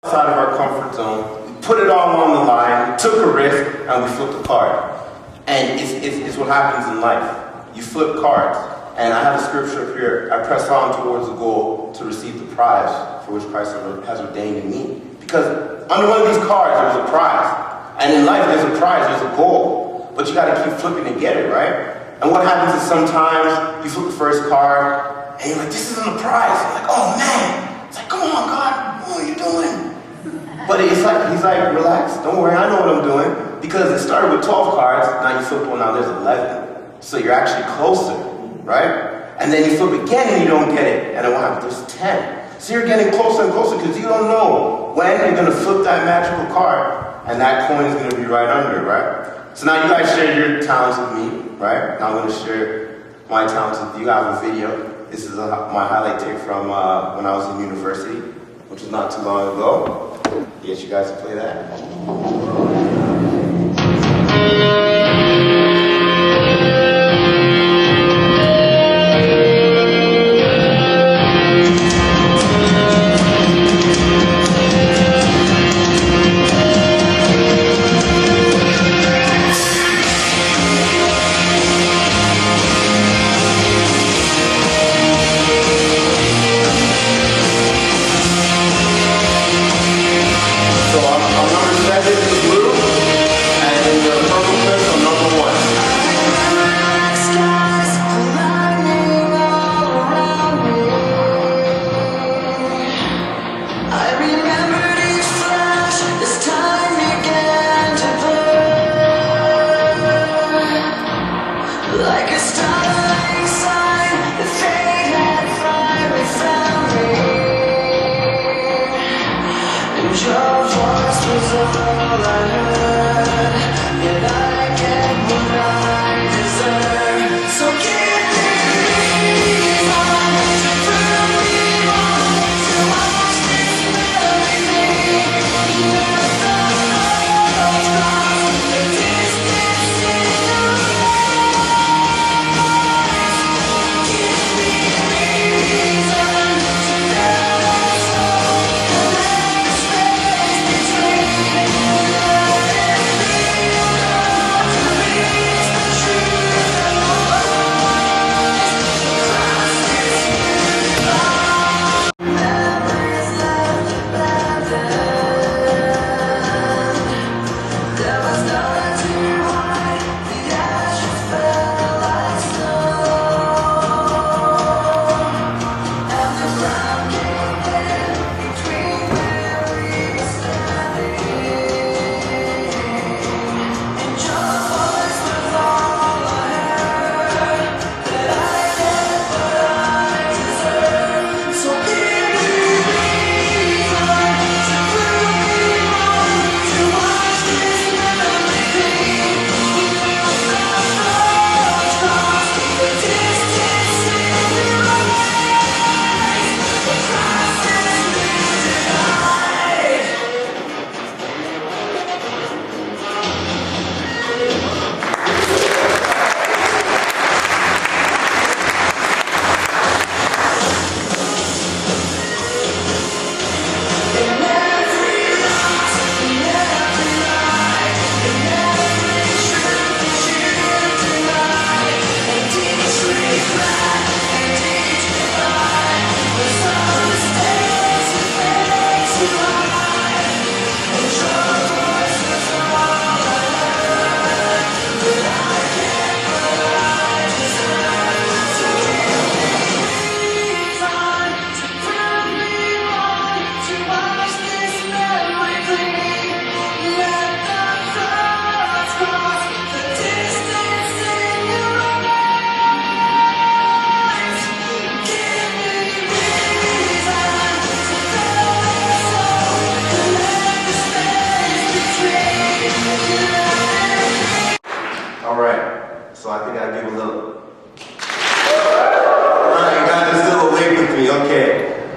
Outside of our comfort zone, we put it all on the line, we took a risk, and we flipped the card. And it's what happens in life. You flip cards. And I have a scripture up here. I press on towards the goal to receive the prize for which Christ has ordained in me. Because under one of these cards, there's a prize. And in life, there's a prize, there's a goal. But you got to keep flipping to get it, right? And what happens is sometimes you flip the first card, and you're like, this isn't a prize. You're like, oh man. It's like, come on, God, what are you doing? But he's like, relax, don't worry, I know what I'm doing. Because it started with 12 cards, now you flip one, now there's 11. So you're actually closer, right? And then you flip again and you don't get it. And then what happens? There's 10. So you're getting closer and closer because you don't know when you're going to flip that magical card. And that coin is going to be right under, right? So now you guys shared your talents with me, right? Now I'm going to share my talents with you. I have a video. This is my highlight tape from when I was in university, which was not too long ago. Get you guys to play that.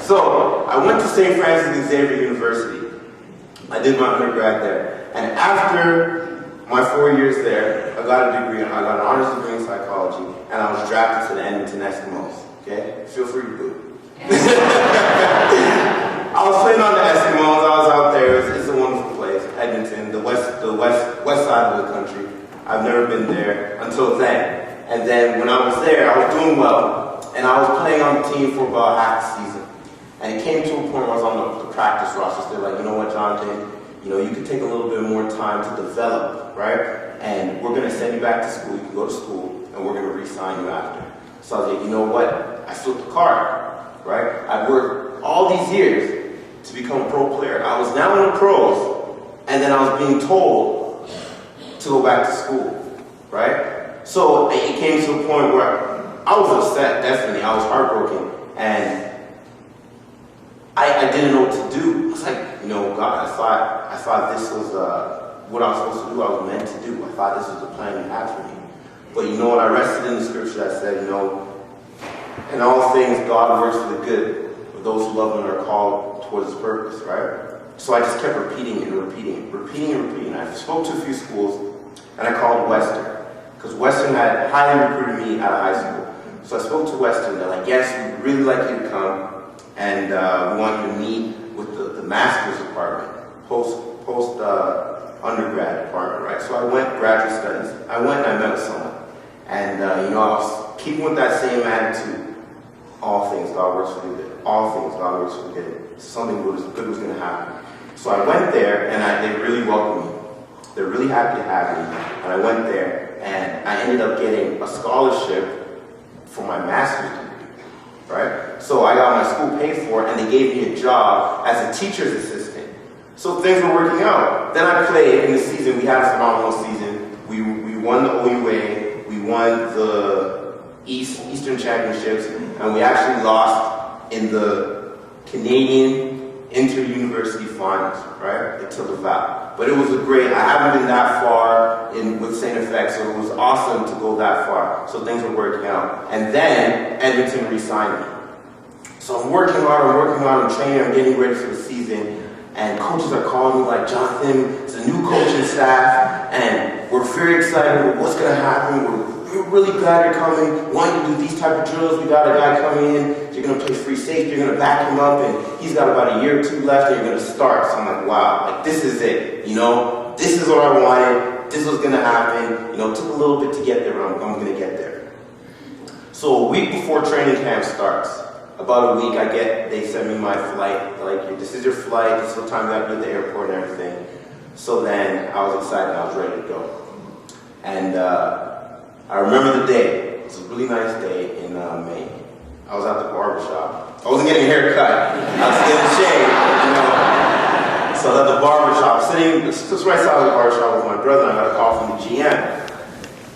So, I went to St. Francis Xavier University. I did my undergrad there. And after my 4 years there, I got a degree, I got an honors degree in psychology, and I was drafted to the Edmonton Eskimos. Okay? Feel free to do it. I was playing on the Eskimos. I was out there. It's a wonderful place, Edmonton, the west side of the country. I've never been there until then. And then when I was there, I was doing well, and I was playing on the team for about half the season. And it came to a point where I was on the practice roster. So they're like, you know what, Jonathan, you could take a little bit more time to develop, right? And we're going to send you back to school. You can go to school, and we're going to re-sign you after. So I was like, you know what? I flipped the card, right? I worked all these years to become a pro player. I was now in the pros, and then I was being told to go back to school, right? So it came to a point where I was upset, definitely. I was heartbroken, and I didn't know what to do. I was like, God, I thought this was what I was supposed to do, I was meant to do. I thought this was the plan you had for me. But you know what, I rested in the scripture that said, in all things, God works for the good of those who love Him and are called towards His purpose, right? So I just kept repeating and repeating. I spoke to a few schools, and I called Western, because Western had highly recruited me out of high school. So I spoke to Western. They're like, yes, we'd really like you to come, and we want you to meet with the master's department, post undergrad department, right? So I went graduate studies. I went and I met with someone, and I was keeping with that same attitude. All things God works for the good. All things God works for the good. Something good was going to happen. So I went there, and they really welcomed me. They're really happy to have me, and I went there, and I ended up getting a scholarship for my master's degree, right? So I got my school paid for, and they gave me a job as a teacher's assistant. So things were working out. Then I played in the season. We had a phenomenal season. We won the OUA. We won the Eastern Championships, and we actually lost in the Canadian Inter-University Finals, right? Until the foul. But it was I haven't been that far with St. FX, so it was awesome to go that far. So things were working out. And then Edmonton re-signed me. So I'm working hard, I'm training, I'm getting ready for the season. And coaches are calling me like, Jonathan, it's a new coaching staff, and we're very excited with what's going to happen. We're really glad you're coming. We want you to do these type of drills. We got a guy coming in. You're going to play free safety. You're going to back him up, and he's got about a year or two left, and you're going to start. So I'm like, wow, this is it. This is what I wanted. This was going to happen. It took a little bit to get there, but I'm going to get there. So a week before training camp starts, about a week, they send me my flight. They're like, this is your flight. This is what time you got to be at the airport and everything. So then I was excited. I was ready to go. And I remember the day. It was a really nice day in May. I was at the barbershop. I wasn't getting a haircut. I was getting shaved, So I was at the barbershop, sitting just right side of the barbershop with my brother, and I got a call from the GM.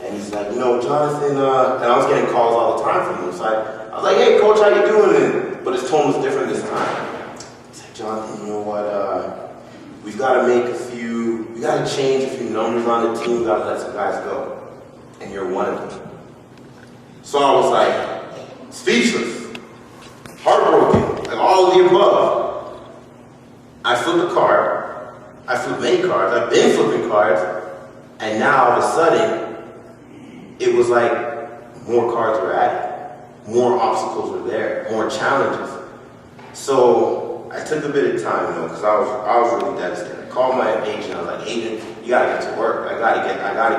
And he's like, Jonathan, and I was getting calls all the time from him. So I was like, hey, coach, how you doing? But his tone was different this time. He's like, Jonathan, you know what? We've got to change a few numbers on the team. We've got to let some guys go. And you're one of them. So I was like, speechless, heartbroken, like all of the above. I flipped a card. I flipped many cards. I've been flipping cards. And now, all of a sudden, it was like more cards were added. More obstacles were there, more challenges. So I took a bit of time, because I was really devastated. I called my agent. I was like, agent, you gotta get to work. I gotta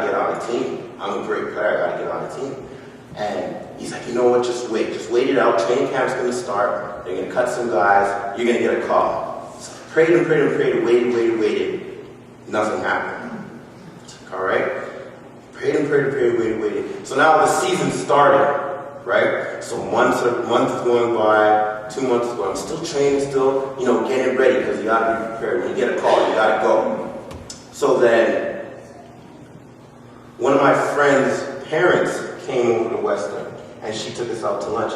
get on the team. I'm a great player. I gotta get on the team. And he's like, you know what? Just wait it out. Training camp's gonna start. They're gonna cut some guys. You're gonna get a call. So I prayed, waited. Nothing happened. All right. Prayed, waited. So now the season started. Right? So months is going by, 2 months is going. I'm still training, getting ready, because you gotta be prepared. When you get a call, you gotta go. So then, one of my friend's parents came over to Western, and she took us out to lunch.